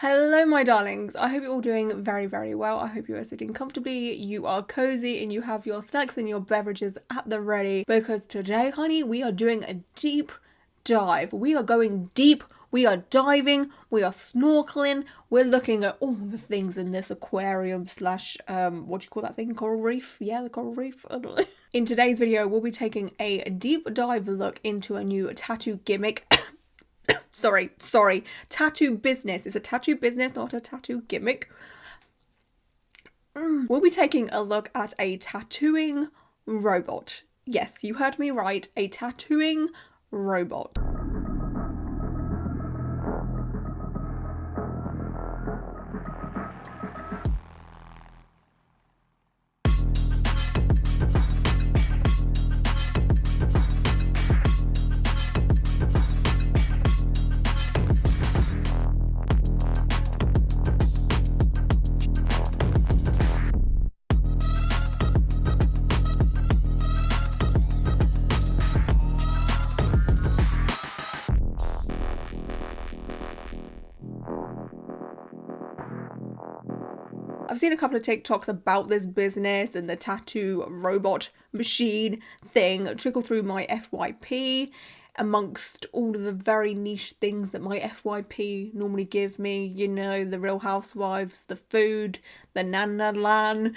Hello my darlings, I hope you're all doing very well. I hope you are sitting comfortably, you are cozy and you have your snacks and your beverages at the ready, because today, honey, we are doing a deep dive. We are going deep, we are diving, we are snorkeling, we're looking at all the things in this aquarium slash, what do you call that thing, coral reef? Yeah, the coral reef, I don't know. In today's video, we'll be taking a deep dive look into a new tattoo gimmick. Sorry, tattoo business. It's a tattoo business, not a tattoo gimmick. We'll be taking a look at a tattooing robot. Yes, you heard me right, a tattooing robot. I've seen a couple of TikToks about this business and the tattoo robot machine thing trickle through my FYP amongst all of the very niche things that my FYP normally give me. You know, the Real Housewives, the food, the Nana Lan,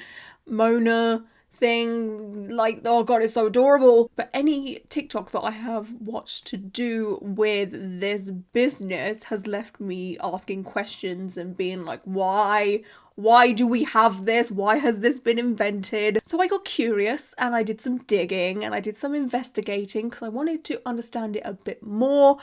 Mona thing, like, oh god, it's so adorable. But any TikTok that I have watched to do with this business has left me asking questions and being like, why do we have this? Why has this been invented? So I got curious and I did some digging and I did some investigating because I wanted to understand it a bit more.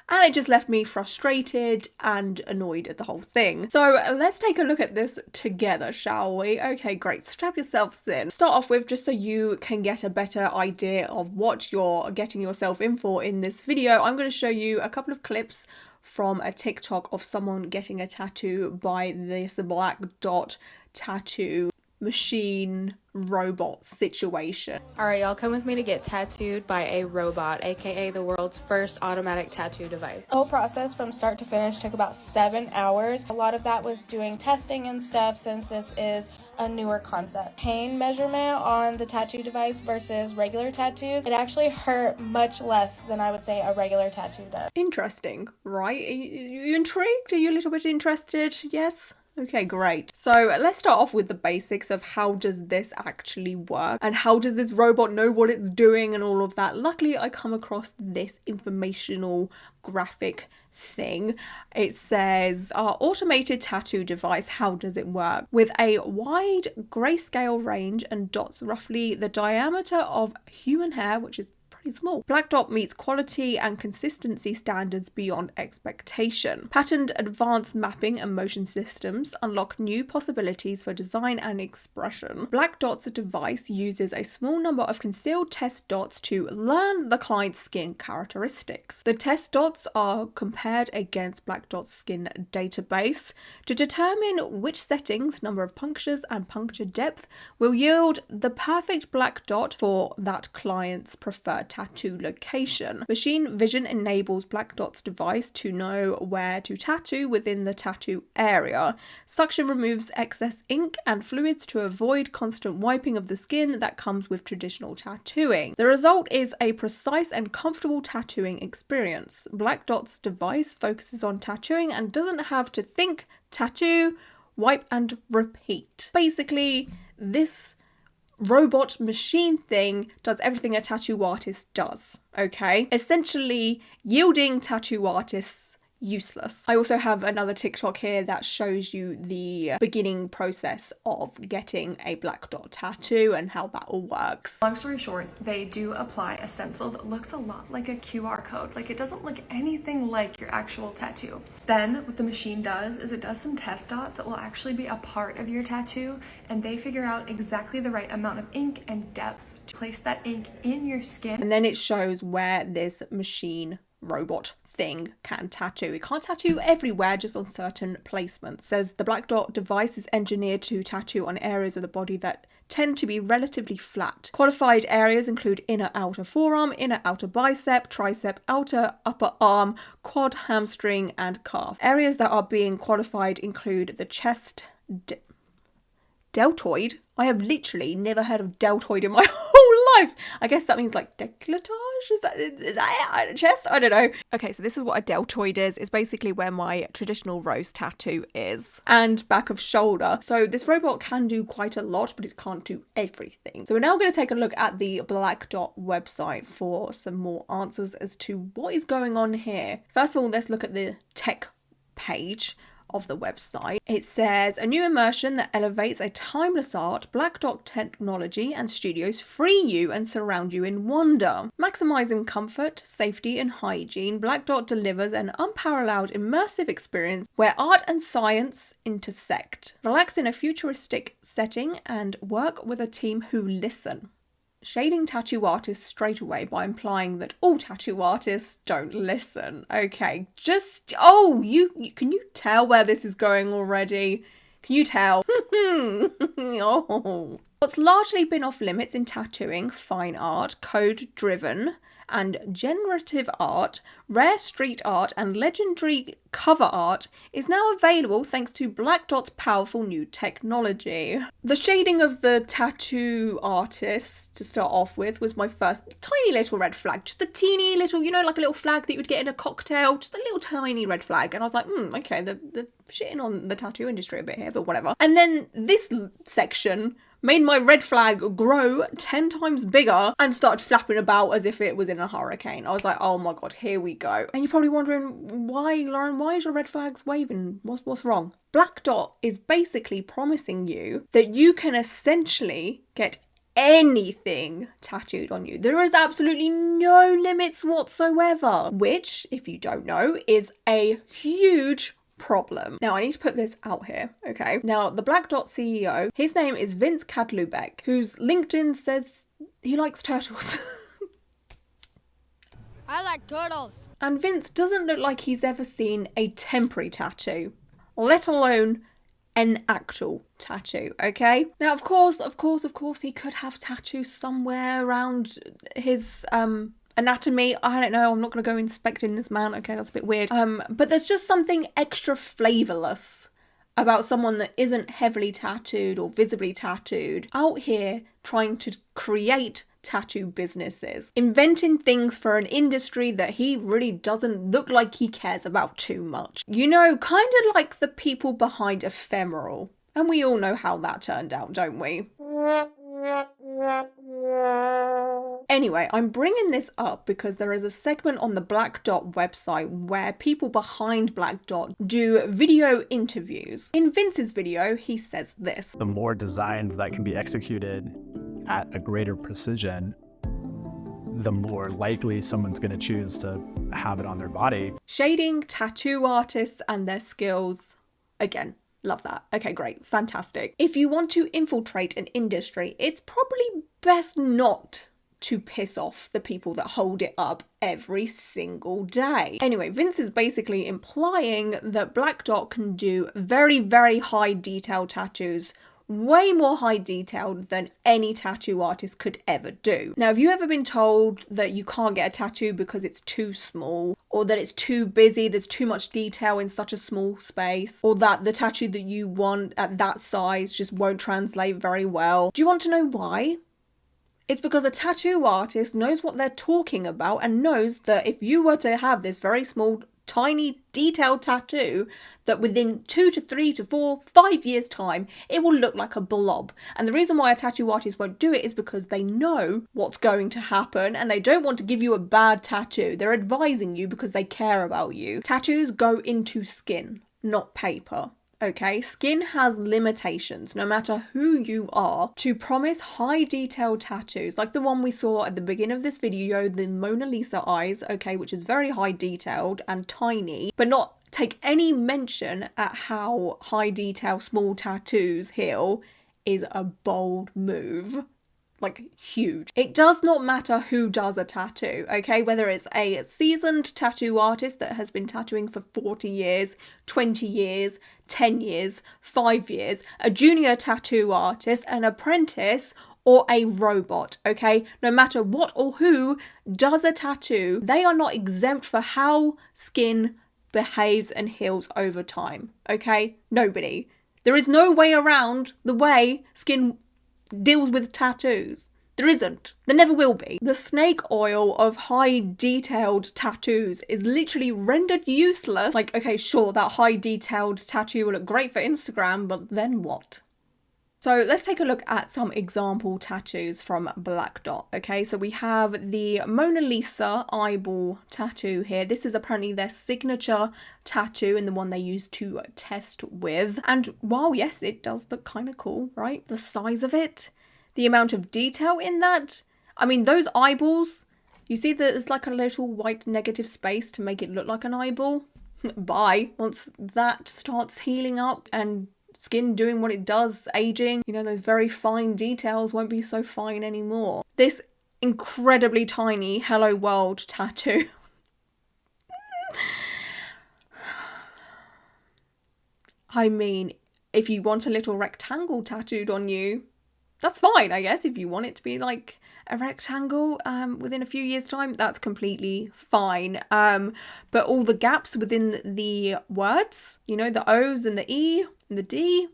And it just left me frustrated and annoyed at the whole thing. So let's take a look at this together, shall we? Okay, great. Strap yourselves in. Start off with, just so you can get a better idea of what you're getting yourself in for in this video, I'm going to show you a couple of clips from a TikTok of someone getting a tattoo by this Blackdot tattoo machine robot situation. Alright, y'all, come with me to get tattooed by a robot, aka the world's first automatic tattoo device. The whole process from start to finish took about 7 hours. A lot of that was doing testing and stuff, since this is a newer concept. Pain measurement on the tattoo device versus regular tattoos, it actually hurt much less than I would say a regular tattoo does. Interesting, right? Are you intrigued? Are you a little bit interested? Yes? Okay, great. So let's start off with the basics of how does this actually work and how does this robot know what it's doing and all of that. Luckily, I come across this informational graphic thing. It says, our automated tattoo device, how does it work? With a wide grayscale range and dots roughly the diameter of human hair, which is pretty small. Blackdot meets quality and consistency standards beyond expectation. Patterned advanced mapping and motion systems unlock new possibilities for design and expression. Blackdot's device uses a small number of concealed test dots to learn the client's skin characteristics. The test dots are compared against Blackdot's skin database to determine which settings, number of punctures, and puncture depth will yield the perfect black dot for that client's preferred tattoo location. Machine vision enables Blackdot's device to know where to tattoo within the tattoo area. Suction removes excess ink and fluids to avoid constant wiping of the skin that comes with traditional tattooing. The result is a precise and comfortable tattooing experience. Blackdot's device focuses on tattooing and doesn't have to think, tattoo, wipe and repeat. Basically, this robot machine thing does everything a tattoo artist does, okay? Essentially yielding tattoo artists useless. I also have another TikTok here that shows you the beginning process of getting a Blackdot tattoo and how that all works. Long story short, they do apply a stencil that looks a lot like a QR code. Like, it doesn't look anything like your actual tattoo. Then what the machine does is it does some test dots that will actually be a part of your tattoo, and they figure out exactly the right amount of ink and depth to place that ink in your skin. And then it shows where this machine robot thing can tattoo. It can't tattoo everywhere, just on certain placements. It says the Blackdot device is engineered to tattoo on areas of the body that tend to be relatively flat. Qualified areas include inner outer forearm, inner outer bicep, tricep, outer upper arm, quad, hamstring, and calf. Areas that are being qualified include the chest, deltoid. I have literally never heard of deltoid in my whole life. I guess that means like décolletage? Is that chest? I don't know. Okay, so this is what a deltoid is. It's basically where my traditional rose tattoo is. And back of shoulder. So this robot can do quite a lot, but it can't do everything. So we're now going to take a look at the Blackdot website for some more answers as to what is going on here. First of all, let's look at the tech page of the website. It says a new immersion that elevates a timeless art. Blackdot technology and studios free you and surround you in wonder. Maximizing comfort, safety and hygiene, Blackdot delivers an unparalleled immersive experience where art and science intersect. Relax in a futuristic setting and work with a team who listen. Shading tattoo artists straight away by implying that all tattoo artists don't listen. Okay, you can you tell where this is going already? Can you tell? Oh. What's largely been off limits in tattooing, fine art, code-driven, and generative art, rare street art, and legendary cover art is now available thanks to Blackdot's powerful new technology. The shading of the tattoo artist, to start off with, was my first tiny little red flag. Just a teeny little, like a little flag that you would get in a cocktail, just a little tiny red flag. And I was like, okay, the shitting on the tattoo industry a bit here, but whatever. And then this section made my red flag grow 10 times bigger and started flapping about as if it was in a hurricane. I was like, oh my god, here we go. And you're probably wondering, why, Lauren, why is your red flags waving? What's wrong? Blackdot is basically promising you that you can essentially get anything tattooed on you. There is absolutely no limits whatsoever, which, if you don't know, is a huge problem. Now, I need to put this out here, okay? Now, the Blackdot CEO, his name is Vince Kadlubeck, whose LinkedIn says he likes turtles. I like turtles. And Vince doesn't look like he's ever seen a temporary tattoo, let alone an actual tattoo, okay? Now, of course, he could have tattoos somewhere around his, anatomy. I don't know, I'm not going to go inspecting this man, okay, that's a bit weird. But there's just something extra flavourless about someone that isn't heavily tattooed or visibly tattooed out here trying to create tattoo businesses, inventing things for an industry that he really doesn't look like he cares about too much. Kind of like the people behind Ephemeral. And we all know how that turned out, don't we? Anyway, I'm bringing this up because there is a segment on the Blackdot website where people behind Blackdot do video interviews. In Vince's video, he says this. The more designs that can be executed at a greater precision, the more likely someone's going to choose to have it on their body. Shading tattoo artists and their skills. Again, love that. Okay, great. Fantastic. If you want to infiltrate an industry, it's probably best not to piss off the people that hold it up every single day. Anyway, Vince is basically implying that Blackdot can do very, very high detail tattoos, way more high detailed than any tattoo artist could ever do. Now, have you ever been told that you can't get a tattoo because it's too small, or that it's too busy, there's too much detail in such a small space, or that the tattoo that you want at that size just won't translate very well? Do you want to know why? It's because a tattoo artist knows what they're talking about and knows that if you were to have this very small, tiny, detailed tattoo, that within 2 to 3 to 4, 5 years time, it will look like a blob. And the reason why a tattoo artist won't do it is because they know what's going to happen and they don't want to give you a bad tattoo. They're advising you because they care about you. Tattoos go into skin, not paper. Okay, skin has limitations, no matter who you are. To promise high detailed tattoos, like the one we saw at the beginning of this video, the Mona Lisa eyes, okay, which is very high detailed and tiny, but not take any mention at how high detail small tattoos heal, is a bold move. like huge. It does not matter who does a tattoo, okay? Whether it's a seasoned tattoo artist that has been tattooing for 40 years, 20 years, 10 years, 5 years, a junior tattoo artist, an apprentice, or a robot, okay? No matter what or who does a tattoo, they are not exempt for how skin behaves and heals over time, okay? Nobody. There is no way around the way skin deals with tattoos. There isn't. There never will be. The snake oil of high detailed tattoos is literally rendered useless. Like, okay, sure, that high detailed tattoo will look great for Instagram, but then what? So let's take a look at some example tattoos from Blackdot, okay? So we have the Mona Lisa eyeball tattoo here. This is apparently their signature tattoo and the one they use to test with. And while, yes, it does look kind of cool, right? The size of it, the amount of detail in that. I mean, those eyeballs, you see that there's like a little white negative space to make it look like an eyeball? Bye. Once that starts healing up and skin doing what it does, aging, you know, those very fine details won't be so fine anymore. This incredibly tiny Hello World tattoo. I mean, if you want a little rectangle tattooed on you, that's fine, I guess. If you want it to be like a rectangle within a few years' time, that's completely fine. But all the gaps within the words, you know, the O's and the E and the D,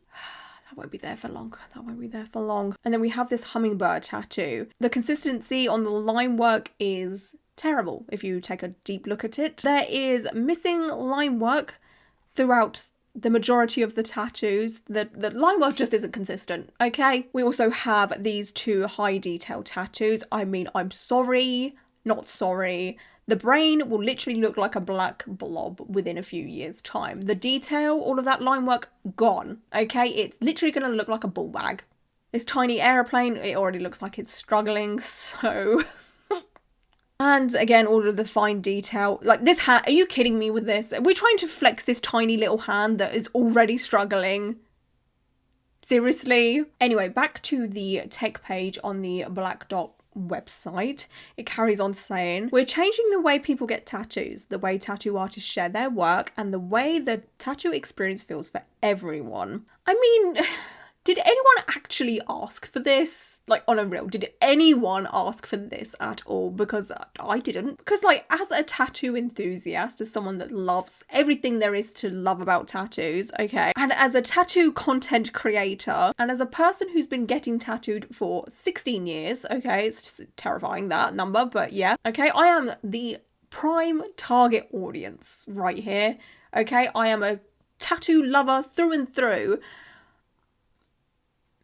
that won't be there for long. That won't be there for long. And then we have this hummingbird tattoo. The consistency on the line work is terrible if you take a deep look at it. There is missing line work throughout the majority of the tattoos. The line work just isn't consistent, okay? We also have these two high detail tattoos. I mean, I'm sorry, not sorry. The brain will literally look like a black blob within a few years' time. The detail, all of that line work, gone, okay? It's literally gonna look like a ball bag. This tiny aeroplane, it already looks like it's struggling, so... And again, all of the fine detail. Like this hand, are you kidding me with this? We're trying to flex this tiny little hand that is already struggling. Seriously? Anyway, back to the tech page on the Blackdot website. It carries on saying, we're changing the way people get tattoos, the way tattoo artists share their work, and the way the tattoo experience feels for everyone. I mean... Did anyone actually ask for this? Like, on a real, did anyone ask for this at all? Because I didn't. Because, like, as a tattoo enthusiast, as someone that loves everything there is to love about tattoos, okay? And as a tattoo content creator, and as a person who's been getting tattooed for 16 years, okay? It's just terrifying, that number, but yeah. Okay, I am the prime target audience right here, okay? I am a tattoo lover through and through.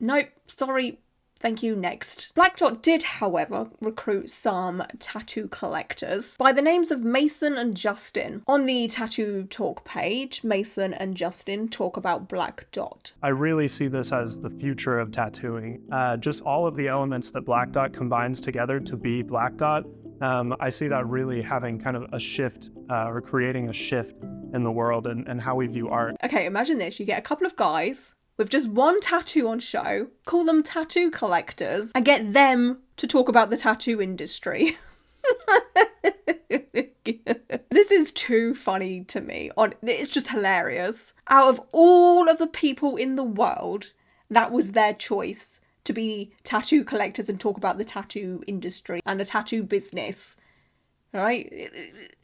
Nope, sorry, thank you, next. Blackdot did, however, recruit some tattoo collectors by the names of Mason and Justin. On the Tattoo Talk page, Mason and Justin talk about Blackdot. I really see this as the future of tattooing. Just all of the elements that Blackdot combines together to be Blackdot. I see that really having kind of a shift, or creating a shift in the world and how we view art. Okay, imagine this, you get a couple of guys with just one tattoo on show, call them tattoo collectors, and get them to talk about the tattoo industry. This is too funny to me. It's just hilarious. Out of all of the people in the world, that was their choice to be tattoo collectors and talk about the tattoo industry and the tattoo business. Right?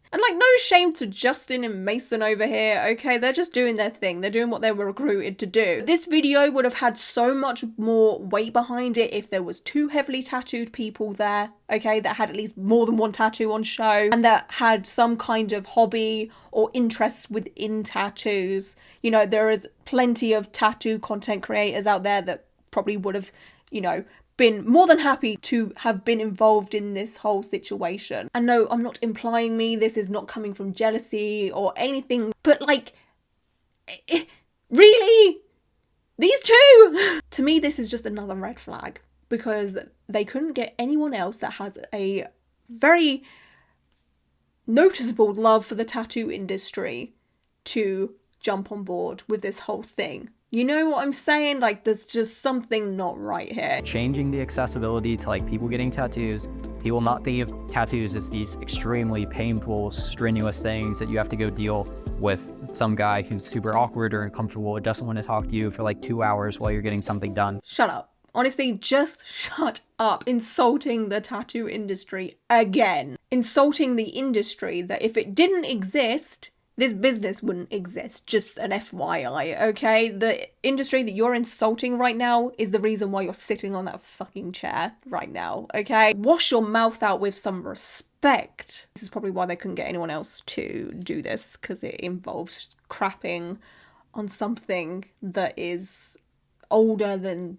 And like, no shame to Justin and Mason over here, okay? They're just doing their thing. They're doing what they were recruited to do. This video would have had so much more weight behind it if there was two heavily tattooed people there, okay? That had at least more than one tattoo on show and that had some kind of hobby or interests within tattoos. You know, there is plenty of tattoo content creators out there that probably would have, you know, been more than happy to have been involved in this whole situation. And no, I'm not implying this is not coming from jealousy or anything, but like, really? These two? To me, this is just another red flag because they couldn't get anyone else that has a very noticeable love for the tattoo industry to jump on board with this whole thing. You know what I'm saying? Like, there's just something not right here. Changing the accessibility to like people getting tattoos. People not think of tattoos as these extremely painful, strenuous things that you have to go deal with some guy who's super awkward or uncomfortable and doesn't want to talk to you for like 2 hours while you're getting something done. Shut up. Honestly, just shut up. Insulting the tattoo industry again. Insulting the industry that if it didn't exist, this business wouldn't exist. Just an FYI, okay? The industry that you're insulting right now is the reason why you're sitting on that fucking chair right now, okay? Wash your mouth out with some respect. This is probably why they couldn't get anyone else to do this, because it involves crapping on something that is older than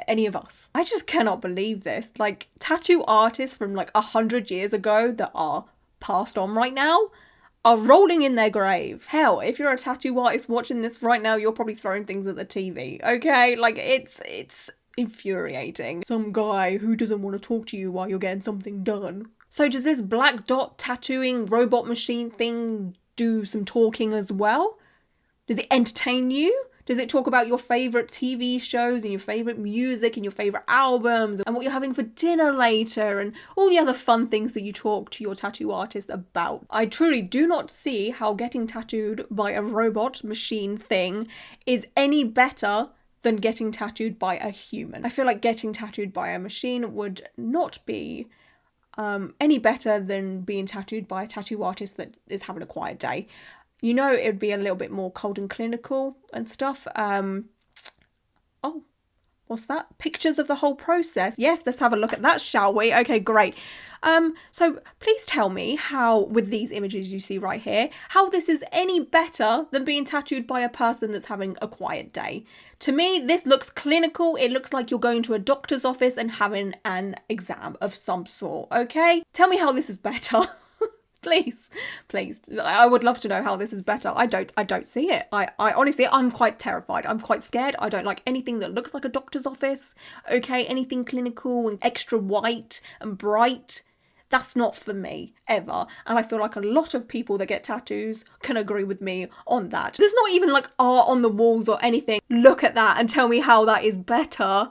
any of us. I just cannot believe this. Like, tattoo artists from like 100 years ago that are passed on right now are rolling in their grave. Hell, if you're a tattoo artist watching this right now, you're probably throwing things at the TV, okay? Like, it's infuriating. Some guy who doesn't want to talk to you while you're getting something done. So does this Blackdot tattooing robot machine thing do some talking as well? Does it entertain you? Does it talk about your favourite TV shows and your favourite music and your favourite albums and what you're having for dinner later and all the other fun things that you talk to your tattoo artist about? I truly do not see how getting tattooed by a robot machine thing is any better than getting tattooed by a human. I feel like getting tattooed by a machine would not be any better than being tattooed by a tattoo artist that is having a quiet day. You know, it would be a little bit more cold and clinical and stuff. Oh, what's that? Pictures of the whole process. Yes, let's have a look at that, shall we? Okay, great. So please tell me how, with these images you see right here, how this is any better than being tattooed by a person that's having a quiet day. To me, this looks clinical. It looks like you're going to a doctor's office and having an exam of some sort, okay? Tell me how this is better. Please. I would love to know how this is better. I don't see it. I honestly, I'm quite terrified. I'm quite scared. I don't like anything that looks like a doctor's office. Okay, anything clinical and extra white and bright. That's not for me, ever. And I feel like a lot of people that get tattoos can agree with me on that. There's not even like art on the walls or anything. Look at that and tell me how that is better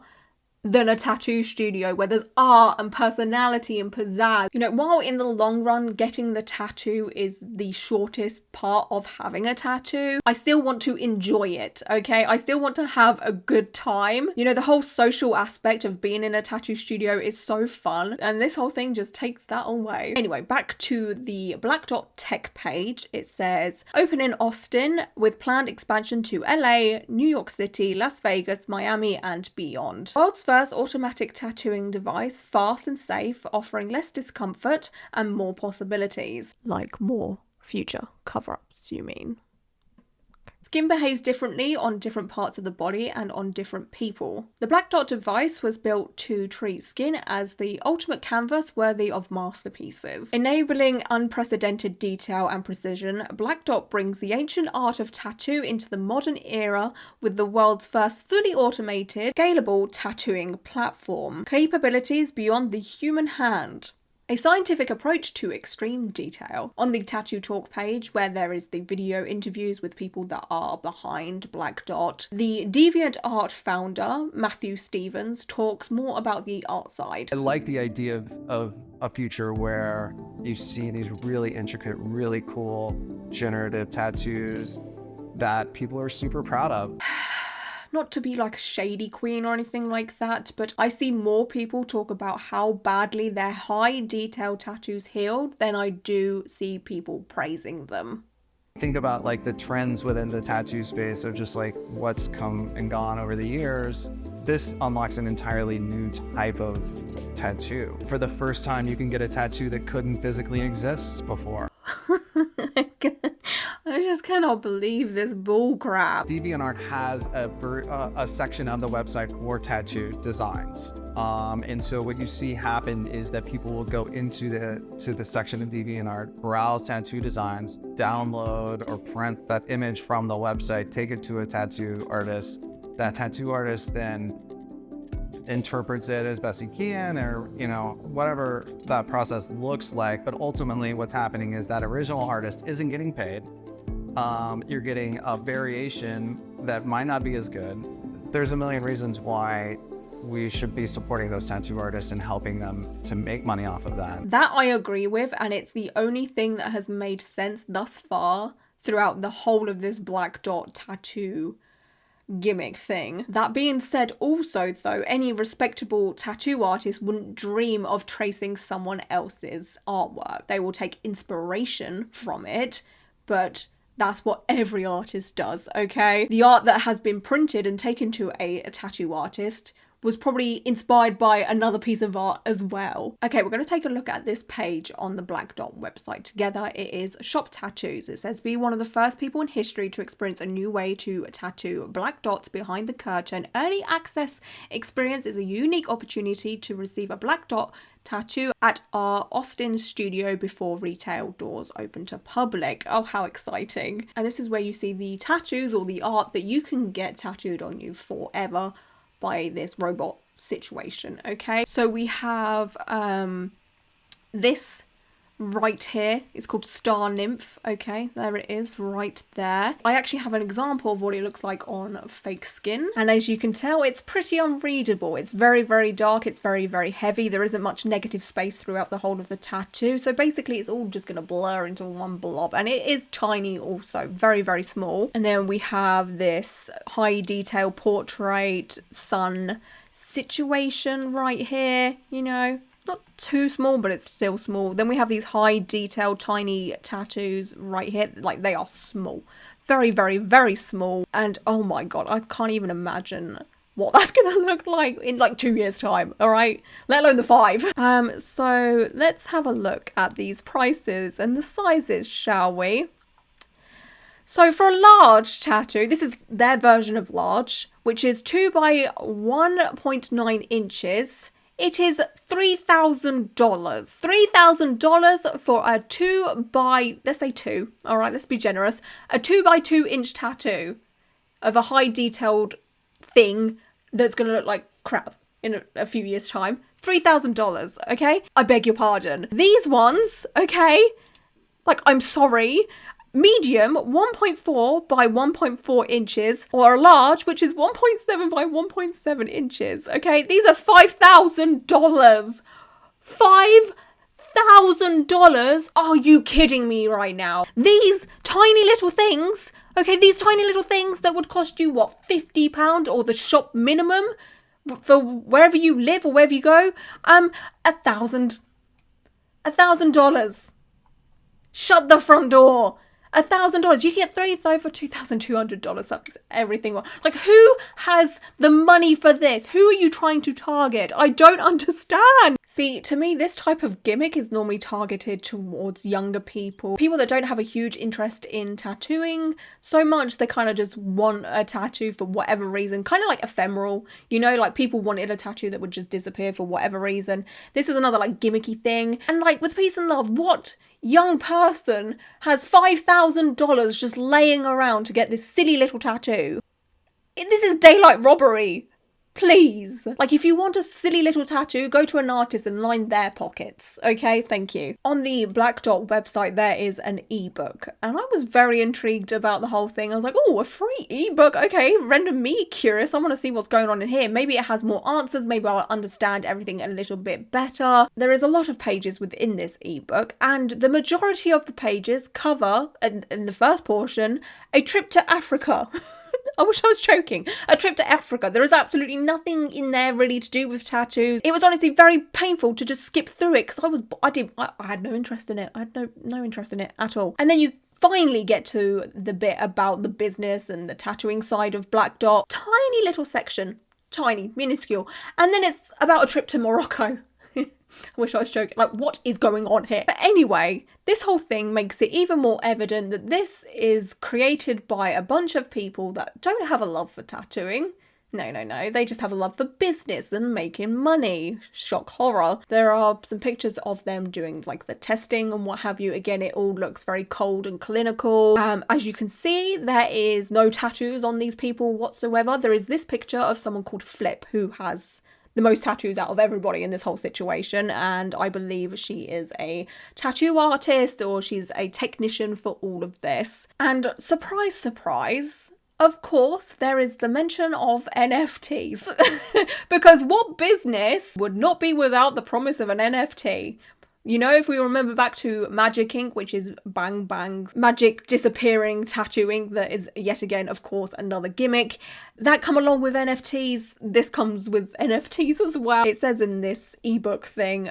than a tattoo studio where there's art and personality and pizzazz. You know, while in the long run getting the tattoo is the shortest part of having a tattoo, I still want to enjoy it, okay? I still want to have a good time. You know, the whole social aspect of being in a tattoo studio is so fun, and this whole thing just takes that away. Anyway, back to the Blackdot tech page. It says, open in Austin with planned expansion to LA, New York City, Las Vegas, Miami, and beyond. World's first automatic tattooing device, fast and safe, offering less discomfort and more possibilities. Like more future cover-ups, you mean? Skin behaves differently on different parts of the body and on different people. The Blackdot device was built to treat skin as the ultimate canvas worthy of masterpieces. Enabling unprecedented detail and precision, Blackdot brings the ancient art of tattoo into the modern era with the world's first fully automated, scalable tattooing platform. Capabilities beyond the human hand. A scientific approach to extreme detail. On the Tattoo Talk page, where there is the video interviews with people that are behind Blackdot, the DeviantArt founder, Matthew Stevens, talks more about the art side. I like the idea of a future where you see these really intricate, really cool generative tattoos that people are super proud of. Not to be like a shady queen or anything like that, but I see more people talk about how badly their high detail tattoos healed than I do see people praising them. Think about like the trends within the tattoo space of just like what's come and gone over the years. This unlocks an entirely new type of tattoo. For the first time, you can get a tattoo that couldn't physically exist before. I just cannot believe this bullcrap. DeviantArt has a section of the website for tattoo designs. And so what you see happen is that people will go into the section of DeviantArt, browse tattoo designs, download or print that image from the website, take it to a tattoo artist. That tattoo artist then interprets it as best he can, or whatever that process looks like. But ultimately what's happening is that original artist isn't getting paid. You're getting a variation that might not be as good. There's a million reasons why we should be supporting those tattoo artists and helping them to make money off of that. That I agree with, and it's the only thing that has made sense thus far throughout the whole of this Blackdot tattoo gimmick thing. That being said, also though, any respectable tattoo artist wouldn't dream of tracing someone else's artwork. They will take inspiration from it, but that's what every artist does, okay? The art that has been printed and taken to a tattoo artist was probably inspired by another piece of art as well. Okay, we're going to take a look at this page on the Blackdot website together. It is Shop Tattoos. It says, be one of the first people in history to experience a new way to tattoo black dots behind the curtain. Early access experience is a unique opportunity to receive a black dot tattoo at our Austin studio before retail doors open to public. Oh, how exciting. And this is where you see the tattoos or the art that you can get tattooed on you forever by this robot situation. Okay, so we have this right here. It's called Star Nymph. Okay, there it is right there. I actually have an example of what it looks like on fake skin, and as you can tell, it's pretty unreadable. It's very, very dark. It's very, very heavy. There isn't much negative space throughout the whole of the tattoo, so basically it's all just going to blur into one blob, and it is tiny also, very, very small. And then we have this high detail portrait sun situation right here, you know, not too small, but it's still small. Then we have these high detail tiny tattoos right here, like they are small, very, very, very small. And oh my god, I can't even imagine what that's gonna look like in like 2 years time, all right, let alone the 5. So let's have a look at these prices and the sizes, shall we? So for a large tattoo, this is their version of large, which is 2 by 1.9 inches. It is $3,000. $3,000 for a 2 by, let's say 2, all right, let's be generous, a 2 by 2 inch tattoo of a high detailed thing that's going to look like crap in a few years time. $3,000, okay? I beg your pardon. These ones, okay, like, I'm sorry, medium 1.4 by 1.4 inches, or a large, which is 1.7 by 1.7 inches. Okay, these are $5,000. $5,000? Are you kidding me right now? These tiny little things, okay, these tiny little things that would cost you what, £50 or the shop minimum for wherever you live or wherever you go, $1,000. Shut the front door. $1,000. You can get 3 though for $2,200. That makes everything wrong. Like, who has the money for this? Who are you trying to target? I don't understand. See, to me, this type of gimmick is normally targeted towards younger people. People that don't have a huge interest in tattooing so much. They kind of just want a tattoo for whatever reason. Kind of like ephemeral. You know, like people wanted a tattoo that would just disappear for whatever reason. This is another like gimmicky thing. And like with Peace and Love, what young person has $5,000 just laying around to get this silly little tattoo? This is daylight robbery. Please. Like, if you want a silly little tattoo, go to an artist and line their pockets. Okay, thank you. On the Blackdot website, there is an ebook, and I was very intrigued about the whole thing. I was like, oh, a free ebook. Okay, render me curious. I want to see what's going on in here. Maybe it has more answers. Maybe I'll understand everything a little bit better. There is a lot of pages within this ebook, and the majority of the pages cover, in the first portion, a trip to Africa. I wish I was joking. A trip to Africa. There is absolutely nothing in there really to do with tattoos. It was honestly very painful to just skip through it because I had no interest in it. I had no interest in it at all. And then you finally get to the bit about the business and the tattooing side of Blackdot. Tiny little section. Tiny, minuscule. And then it's about a trip to Morocco. I wish I was joking. Like, what is going on here? But anyway, this whole thing makes it even more evident that this is created by a bunch of people that don't have a love for tattooing. No. They just have a love for business and making money. Shock horror. There are some pictures of them doing like the testing and what have you. Again, it all looks very cold and clinical. As you can see, there is no tattoos on these people whatsoever. There is this picture of someone called Flip who has the most tattoos out of everybody in this whole situation, and I believe she is a tattoo artist or she's a technician for all of this. And surprise, surprise, Of course, there is the mention of NFTs. Because what business would not be without the promise of an NFT? You know, if we remember back to Magic ink, which is Bang Bang's magic disappearing tattoo ink that is yet again, of course, another gimmick. That come along with NFTs. This comes with NFTs as well. It says in this ebook thing,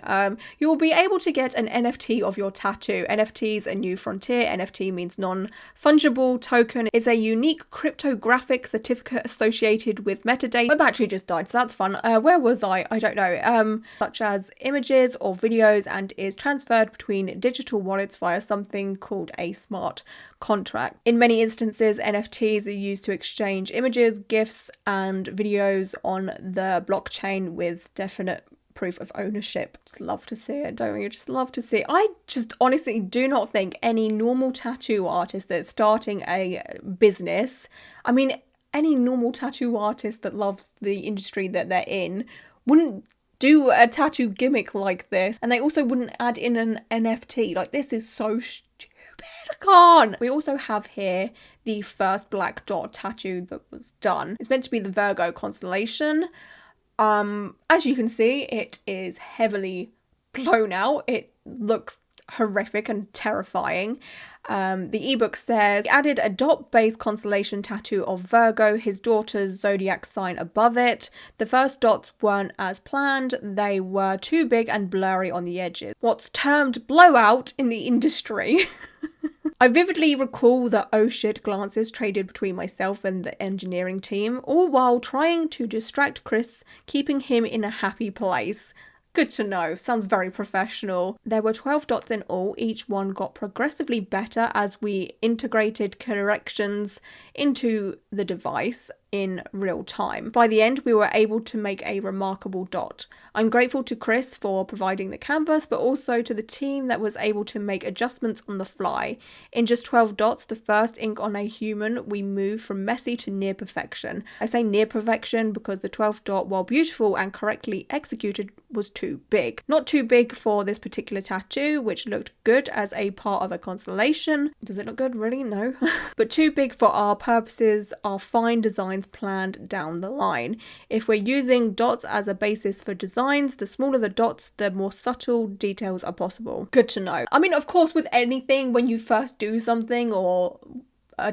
you will be able to get an NFT of your tattoo. NFTs, a new frontier. NFT means non-fungible token. It's a unique cryptographic certificate associated with metadata. My battery just died, so that's fun. Where was I? I don't know. Such as images or videos, and is transferred between digital wallets via something called a smart contract. In many instances, NFTs are used to exchange images, GIFs, and videos on the blockchain with definite proof of ownership. Just love to see it, don't you? Just love to see it. I just honestly do not think any normal tattoo artist that's starting a business, I mean, any normal tattoo artist that loves the industry that they're in wouldn't do a tattoo gimmick like this, and they also wouldn't add in an NFT. Like, this is so stupid. I can't. We also have here the first black dot tattoo that was done. It's meant to be the Virgo constellation. As you can see, it is heavily blown out. It looks horrific and terrifying. The ebook says he added a dot-based constellation tattoo of Virgo, his daughter's zodiac sign, above it. The first dots weren't as planned. They were too big and blurry on the edges. What's termed blowout in the industry. I vividly recall the oh shit glances traded between myself and the engineering team, all while trying to distract Chris, keeping him in a happy place. Good to know. Sounds very professional. There were 12 dots in all. Each one got progressively better as we integrated corrections into the device in real time. By the end, we were able to make a remarkable dot. I'm grateful to Chris for providing the canvas, but also to the team that was able to make adjustments on the fly. In just 12 dots, the first ink on a human, we moved from messy to near perfection. I say near perfection because the 12th dot, while beautiful and correctly executed, was too big. Not too big for this particular tattoo, which looked good as a part of a constellation. Does it look good? Really? No. But too big for our purposes, our fine designs planned down the line. If we're using dots as a basis for designs, the smaller the dots, the more subtle details are possible. Good to know. I mean, of course, with anything, when you first do something or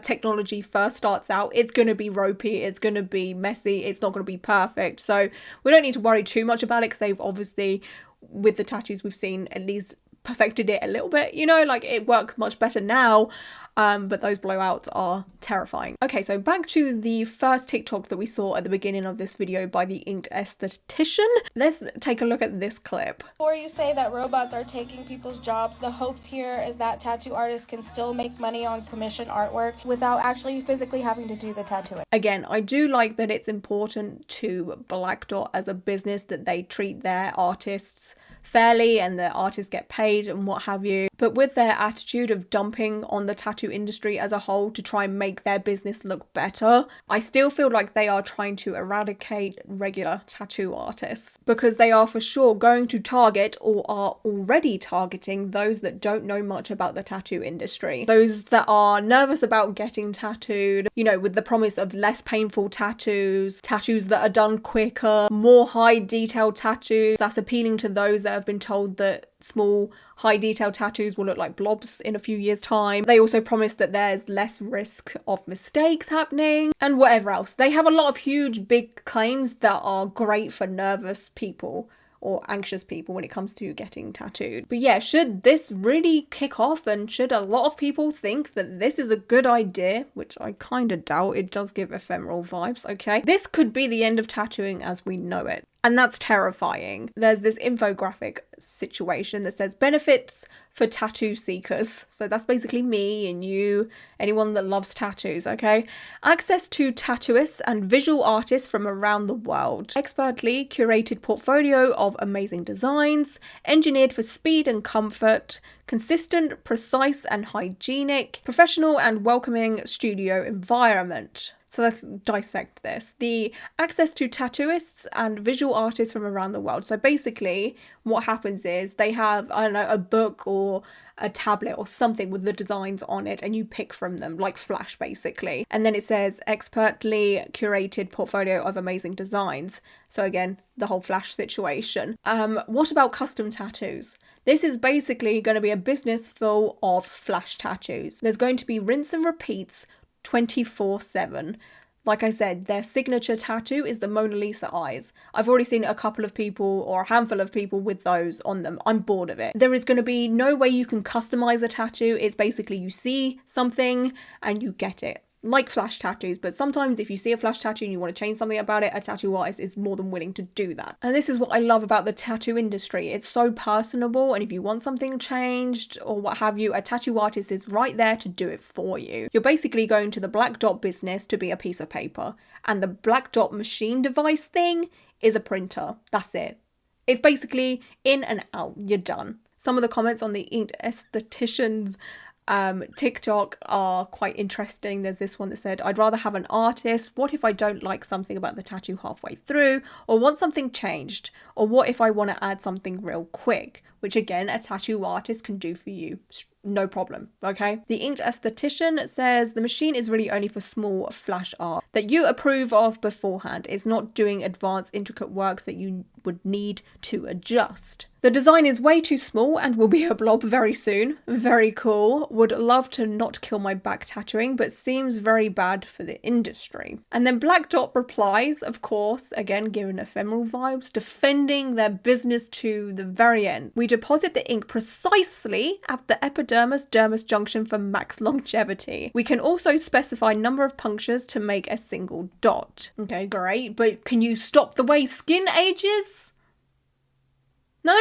technology first starts out, it's going to be ropey, it's going to be messy, it's not going to be perfect. So we don't need to worry too much about it because they've obviously, with the tattoos we've seen, at least perfected it a little bit, you know, like it works much better now. But those blowouts are terrifying. Okay, so back to the first TikTok that we saw at the beginning of this video by the inked esthetician. Let's take a look at this clip. Before you say that robots are taking people's jobs, the hopes here is that tattoo artists can still make money on commission artwork without actually physically having to do the tattooing. Again, I do like that it's important to Blackdot as a business that they treat their artists fairly and the artists get paid and what have you. But with their attitude of dumping on the tattoo industry as a whole to try and make their business look better, I still feel like they are trying to eradicate regular tattoo artists because they are for sure going to target or are already targeting those that don't know much about the tattoo industry. Those that are nervous about getting tattooed, you know, with the promise of less painful tattoos, tattoos that are done quicker, more high detail tattoos. That's appealing to those that have been told that small high detail tattoos will look like blobs in a few years' time. They also promise that there's less risk of mistakes happening and whatever else. They have a lot of huge big claims that are great for nervous people or anxious people when it comes to getting tattooed. But yeah, should this really kick off and should a lot of people think that this is a good idea, which I kind of doubt, it does give ephemeral vibes, okay? This could be the end of tattooing as we know it. And that's terrifying. There's this infographic situation that says benefits for tattoo seekers. So that's basically me and you, anyone that loves tattoos, okay? Access to tattooists and visual artists from around the world. Expertly curated portfolio of amazing designs, engineered for speed and comfort, consistent, precise and hygienic, professional and welcoming studio environment. So let's dissect this. The access to tattooists and visual artists from around the world. So basically what happens is they have, I don't know, a book or a tablet or something with the designs on it, and you pick from them, like Flash basically. And then it says expertly curated portfolio of amazing designs. So again, the whole Flash situation. What about custom tattoos? This is basically going to be a business full of Flash tattoos. There's going to be rinse and repeats 24/7. Like I said, their signature tattoo is the Mona Lisa eyes. I've already seen a couple of people or a handful of people with those on them. I'm bored of it. There is going to be no way you can customize a tattoo. It's basically you see something and you get it. Like Flash tattoos, but sometimes if you see a Flash tattoo and you want to change something about it, a tattoo artist is more than willing to do that. And this is what I love about the tattoo industry. It's so personable, and if you want something changed or what have you, a tattoo artist is right there to do it for you. You're basically going to the Blackdot business to be a piece of paper, and the Blackdot machine device thing is a printer. That's it. It's basically in and out. You're done. Some of the comments on the Inked Estheticians TikTok are quite interesting. There's this one that said, I'd rather have an artist. What if I don't like something about the tattoo halfway through, or want something changed? Or what if I want to add something real quick? Which again, a tattoo artist can do for you. No problem, okay? The Inked Esthetician says the machine is really only for small Flash art that you approve of beforehand. It's not doing advanced intricate works that you would need to adjust. The design is way too small and will be a blob very soon. Very cool. Would love to not kill my back tattooing, but seems very bad for the industry. And then Blackdot replies, of course, again giving ephemeral vibes, defending their business to the very end. We deposit the ink precisely at the epidermis-dermis junction for max longevity. We can also specify number of punctures to make a single dot. Okay, great, but can you stop the way skin ages? No?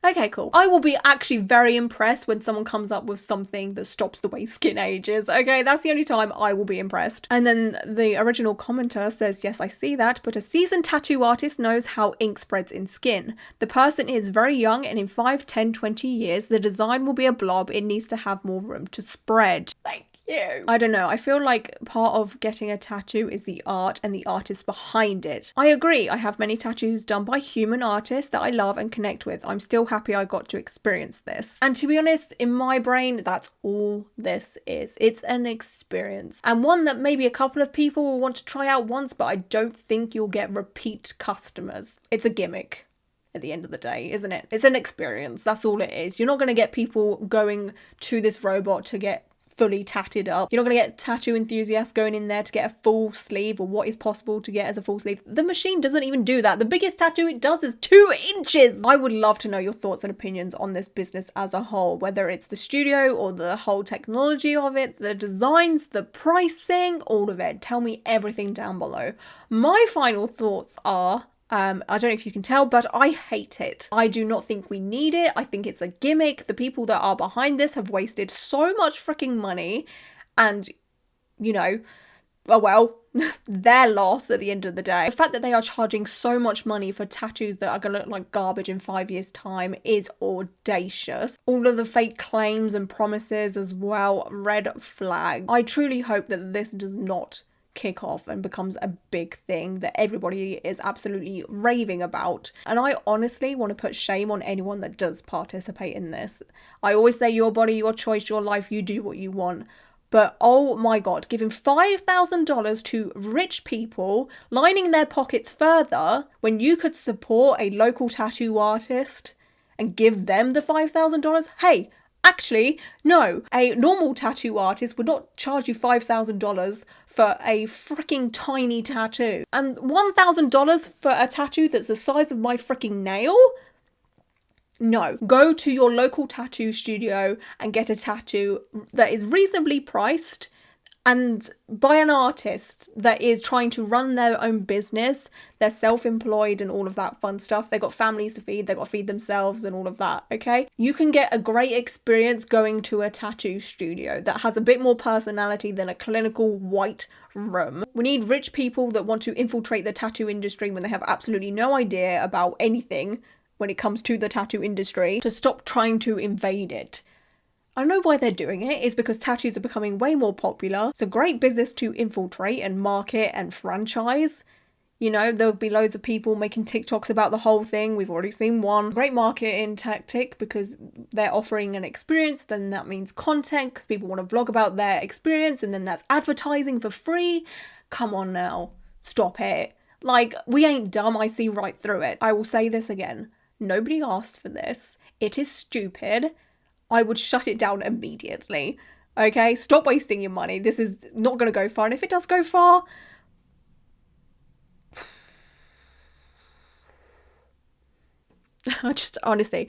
Okay, cool. I will be actually very impressed when someone comes up with something that stops the way skin ages. Okay, that's the only time I will be impressed. And then the original commenter says, yes, I see that, but a seasoned tattoo artist knows how ink spreads in skin. The person is very young, and in 5, 10, 20 years, the design will be a blob. It needs to have more room to spread. Thank you. I don't know. I feel like part of getting a tattoo is the art and the artist behind it. I agree. I have many tattoos done by human artists that I love and connect with. I'm still happy I got to experience this. And to be honest, in my brain, that's all this is. It's an experience, and one that maybe a couple of people will want to try out once, but I don't think you'll get repeat customers. It's a gimmick at the end of the day, isn't it? It's an experience. That's all it is. You're not going to get people going to this robot to get fully tatted up. You're not going to get tattoo enthusiasts going in there to get a full sleeve, or what is possible to get as a full sleeve. The machine doesn't even do that. The biggest tattoo it does is 2 inches. I would love to know your thoughts and opinions on this business as a whole, whether it's the studio or the whole technology of it, the designs, the pricing, all of it. Tell me everything down below. My final thoughts are, I don't know if you can tell, but I hate it. I do not think we need it. I think it's a gimmick. The people that are behind this have wasted so much freaking money, and, you know, oh well, their loss at the end of the day. The fact that they are charging so much money for tattoos that are going to look like garbage in 5 years' time is audacious. All of the fake claims and promises as well, red flag. I truly hope that this does not kick off and becomes a big thing that everybody is absolutely raving about. And I honestly want to put shame on anyone that does participate in this. I always say your body, your choice, your life, you do what you want. But oh my God, giving $5,000 to rich people, lining their pockets further, when you could support a local tattoo artist and give them the $5,000. Hey, actually, no, a normal tattoo artist would not charge you $5,000 for a freaking tiny tattoo. And $1,000 for a tattoo that's the size of my freaking nail? No. Go to your local tattoo studio and get a tattoo that is reasonably priced, and by an artist that is trying to run their own business. They're self-employed and all of that fun stuff. They've got families to feed, they've got to feed themselves and all of that, okay? You can get a great experience going to a tattoo studio that has a bit more personality than a clinical white room. We need rich people that want to infiltrate the tattoo industry when they have absolutely no idea about anything when it comes to the tattoo industry to stop trying to invade it. I don't know why they're doing it. It's because tattoos are becoming way more popular. It's a great business to infiltrate and market and franchise. You know, there'll be loads of people making TikToks about the whole thing. We've already seen one. Great marketing tactic because they're offering an experience. Then that means content because people want to vlog about their experience. And then that's advertising for free. Come on now. Stop it. Like, we ain't dumb. I see right through it. I will say this again. Nobody asked for this. It is stupid. I would shut it down immediately. Okay? Stop wasting your money. This is not going to go far. And if it does go far... I just, honestly,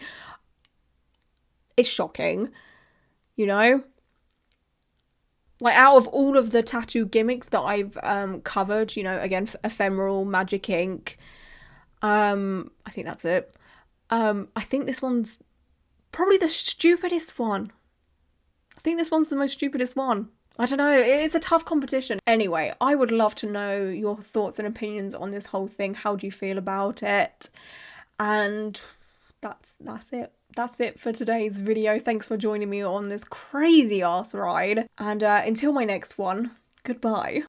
it's shocking, you know? Like, out of all of the tattoo gimmicks that I've covered, you know, again, ephemeral, magic ink, I think that's it. I think this one's probably the stupidest one. I think this one's the most stupidest one. I don't know, it's a tough competition. Anyway, I would love to know your thoughts and opinions on this whole thing. How do you feel about it? And that's it. That's it for today's video. Thanks for joining me on this crazy ass ride. And until my next one, goodbye.